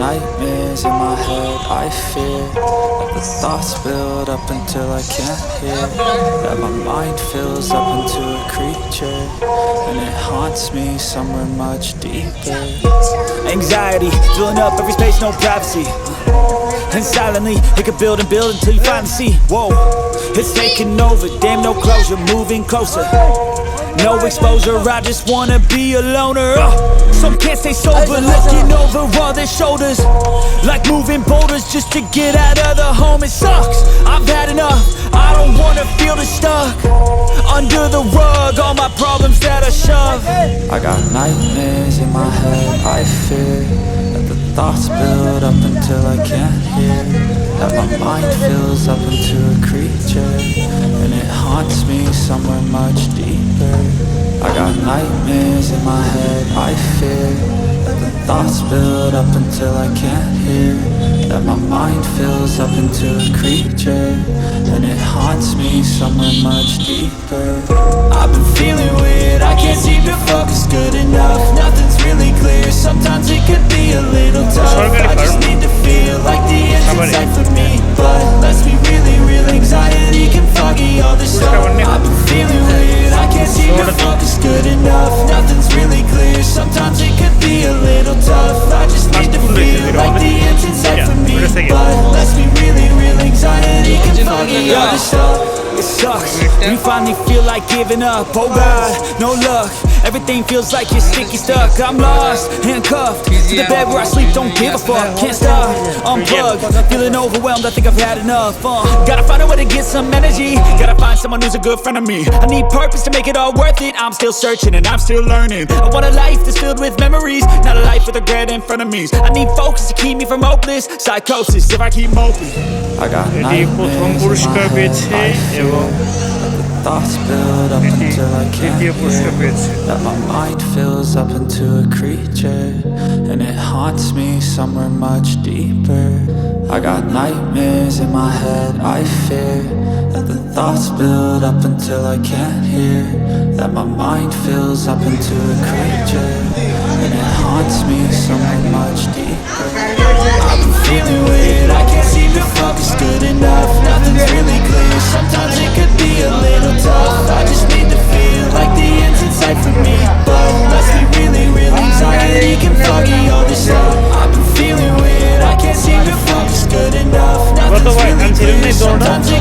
nightmares in my head, I fear that the thoughts build up until I can't hear, that my mind fills up into a creature, and it haunts me somewhere much deeper. Anxiety, filling up every space, no privacy. And silently, it could build and build until you finally see. Whoa, it's taking over, damn no closure, moving closer. No exposure, I just wanna be a loner. Some can't stay sober, looking over all their shoulders, like moving boulders just to get out of the home. It sucks, I've had enough, I don't wanna feel the stuck under the rug, all my problems that I shove. I got nightmares in my head, I fear that the thoughts build up until I can't hear, that my mind fills up into a creature, and it haunts me somewhere much deeper. I got nightmares in my head, I fear that the thoughts build up until I can't hear, that my mind fills up into a creature, and it haunts me somewhere much deeper. I've been feeling weird, I can't seem to focus good enough. Nothing's really clear, sometimes it could be a little tough. I just need to feel like the end's inside for me, but let's be really real, anxiety can foggy all this stuff. I've been feeling weird, I can't seem to focus good enough. Nothing's really clear, sometimes it could be a little tough. I just need to feel like the end's inside for me, but let's be really real, anxiety can foggy all this stuff. It sucks, when you finally feel like giving up. Oh God, no luck, everything feels like you're sticky stuck. I'm lost, handcuffed to the bed where I sleep, don't give a fuck. Can't stop, unplugged, feeling overwhelmed, I think I've had enough. Gotta find a way to get some energy, gotta find someone who's a good friend of me. I need purpose to make it all worth it, I'm still searching and I'm still learning. I want a life that's filled with memories, not a life with regret and frenemies. I need focus to keep me from hopeless psychosis if I keep moping. I got nightmares in my head, I fear that the thoughts build up until I can't hear, that my mind fills up into a creature, and it haunts me somewhere much deeper. I got nightmares in my head, I fear that the thoughts build up until I can't hear, that my mind fills up into a creature, and it haunts me somewhere much deeper. I've been feeling weird, I can't seem to focus good enough. Nothing's really clear, sometimes it could be a little tough. I just need to feel like the end's inside for me, but let's be really real, anxiety can foggy all this stuff. I've been feeling weird, I can't seem to focus good enough. Nothing's really clear, sometimes it